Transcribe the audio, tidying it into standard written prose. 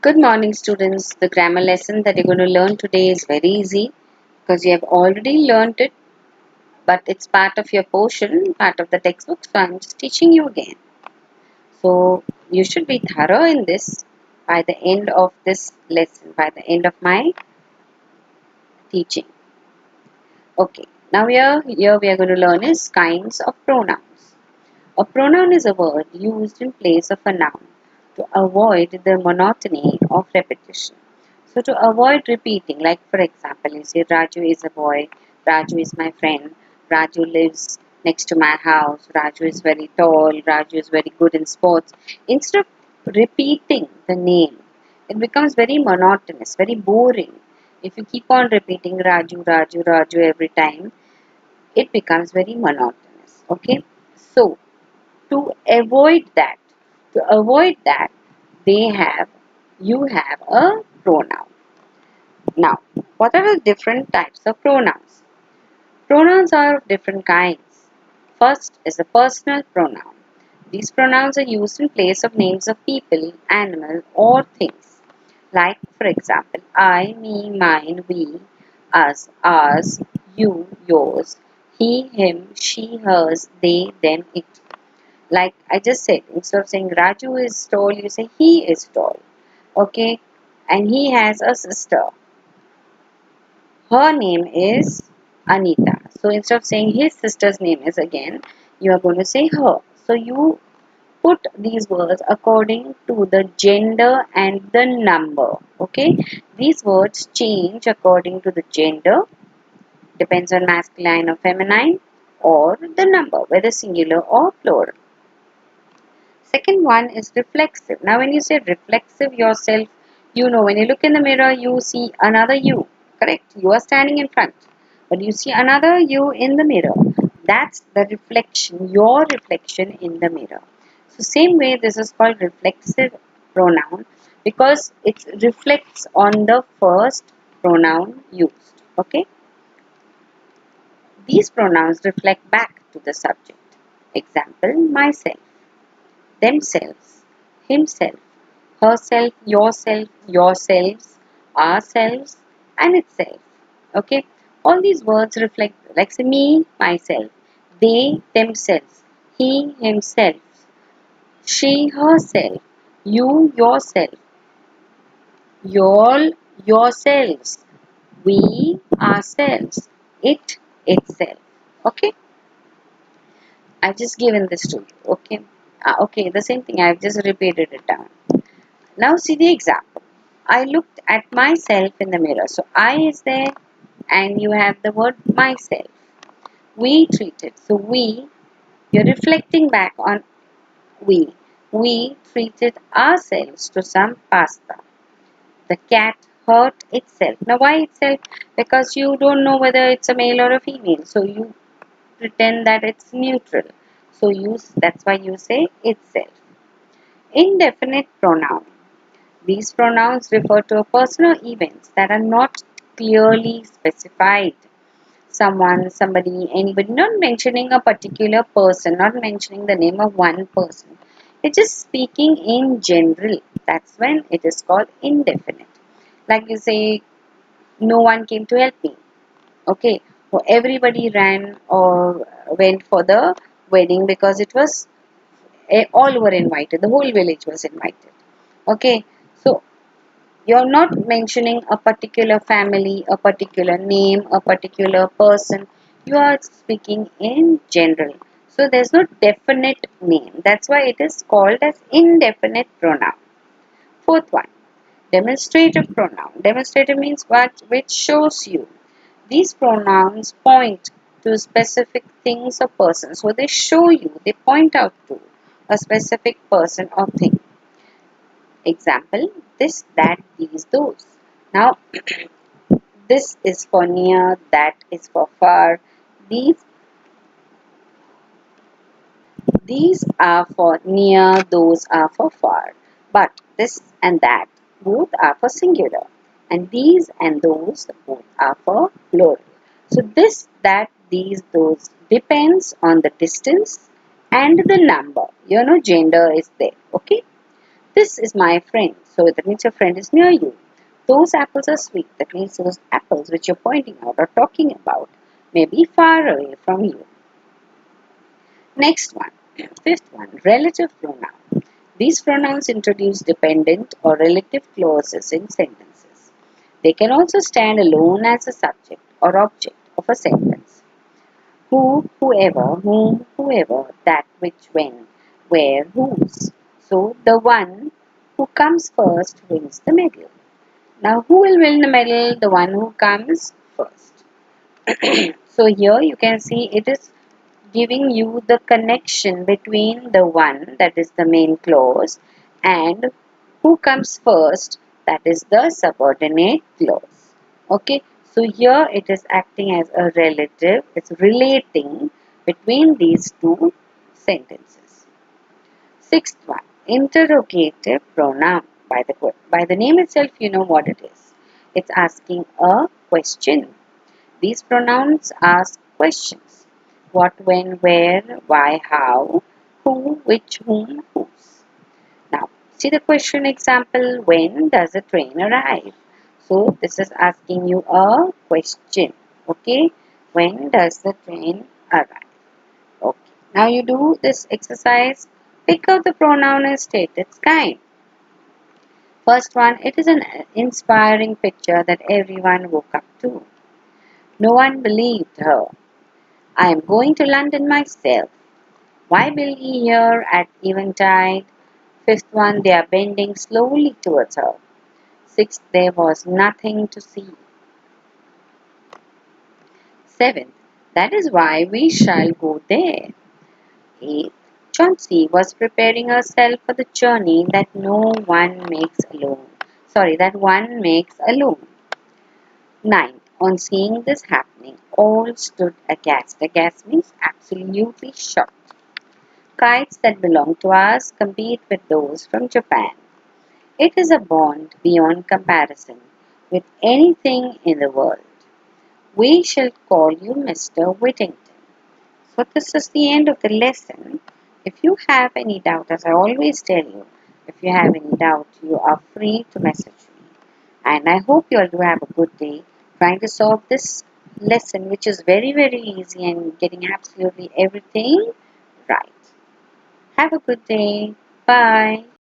Good morning, students. The grammar lesson that you're going to learn today is very easy because you have already learned it, but it's part of your portion, part of the textbook, so I'm just teaching you again. So, you should be thorough in this by the end of this lesson, by the end of my teaching. Okay, now here we are going to learn is kinds of pronouns. A pronoun is a word used in place of a noun to avoid the monotony of repetition. So to avoid repeating, like for example, you say Raju is a boy, Raju is my friend, Raju lives next to my house, Raju is very tall, Raju is very good in sports. Instead of repeating the name, it becomes very monotonous, very boring. If you keep on repeating Raju, Raju, Raju every time, it becomes very monotonous. Okay, so to avoid that, they have you have a pronoun. Now, what are the different types of pronouns? Pronouns are of different kinds. First is a personal pronoun. These pronouns are used in place of names of people, animal, or things. Like, for example, I, me, mine, we, us, ours, you, yours, he, him, she, hers, they, them, it. Like I just said, instead of saying Raju is tall, you say he is tall. Okay, and he has a sister. Her name is Anita. So instead of saying his sister's name is again, you are going to say her. So you put these words according to the gender and the number. Okay, these words change according to the gender, depends on masculine or feminine, or the number, whether singular or plural. Second one is reflexive. Now, when you say reflexive yourself, you know when you look in the mirror, you see another you. Correct? You are standing in front, but you see another you in the mirror. That's the reflection, your reflection in the mirror. So, same way, this is called reflexive pronoun because it reflects on the first pronoun used. Okay? These pronouns reflect back to the subject. Example, myself, themselves, himself, herself, yourself, yourselves, ourselves, and itself. Okay, all these words reflect, like say me, myself, they, themselves, he, himself, she, herself, you, yourself, y'all, yourselves, we, ourselves, it, itself. Okay, I've just given this to you. Okay, okay, the same thing. I've just repeated it down. Now see the example. I looked at myself in the mirror. So I is there and you have the word myself. We treated. So you're reflecting back on we. We treated ourselves to some pasta. The cat hurt itself. Now why itself? Because you don't know whether it's a male or a female. So you pretend that it's neutral. So that's why you say itself. Indefinite pronoun. These pronouns refer to a person or events that are not clearly specified. Someone, somebody, anybody, not mentioning a particular person, not mentioning the name of one person. It's just speaking in general. That's when it is called indefinite. Like you say, no one came to help me. Okay, so everybody ran or went for the wedding because it was all were invited. The whole village was invited. Okay, so you're not mentioning a particular family, a particular name, a particular person. You are speaking in general. So there's no definite name. That's why it is called as indefinite pronoun. Fourth one, demonstrative pronoun. Demonstrative means what which shows you. These pronouns point to specific things or persons. So they show you, they point out to a specific person or thing. Example, this, that, these, those. Now, this is for near, that is for far. These these are for near, those are for far. But this and that both are for singular. And these and those both are for plural. So this, that, these, those depends on the distance and the number. Gender is there. Okay. This is my friend. So that means your friend is near you. Those apples are sweet. That means those apples which you're pointing out or talking about may be far away from you. Next one, fifth one, relative pronoun. These pronouns introduce dependent or relative clauses in sentences. They can also stand alone as a subject or object of a sentence. Who, whoever, whom, whoever, that, which, when, where, whose. So the one who comes first wins the medal. Now who will win the medal? The one who comes first. So here you can see it is giving you the connection between the one, that is the main clause, and who comes first, that is the subordinate clause. Okay, so here it is acting as a relative, it's relating between these two sentences. Sixth one, interrogative pronoun. By the name itself, you know what it is. It's asking a question. These pronouns ask questions. What, when, where, why, how, who, which, whom, whose. Now, see the question example, when does the train arrive? So, this is asking you a question. Okay, when does the train arrive? Okay, now you do this exercise. Pick out the pronoun and state its kind. First one, it is an inspiring picture that everyone woke up to. No one believed her. I am going to London myself. Why Billy here at eventide? Fifth one, they are bending slowly towards her. Sixth, there was nothing to see. Seventh, that is why we shall go there. Eighth, Chauncey was preparing herself for the journey that no one makes alone. Sorry, that one makes alone. Ninth, on seeing this happening, all stood aghast. Aghast means absolutely shocked. Kites that belong to us compete with those from Japan. It is a bond beyond comparison with anything in the world. We shall call you Mr. Whittington. So this is the end of the lesson. If you have any doubt, as I always tell you, if you have any doubt, you are free to message me. And I hope you all do have a good day trying to solve this lesson, which is very, very easy and getting absolutely everything right. Have a good day. Bye.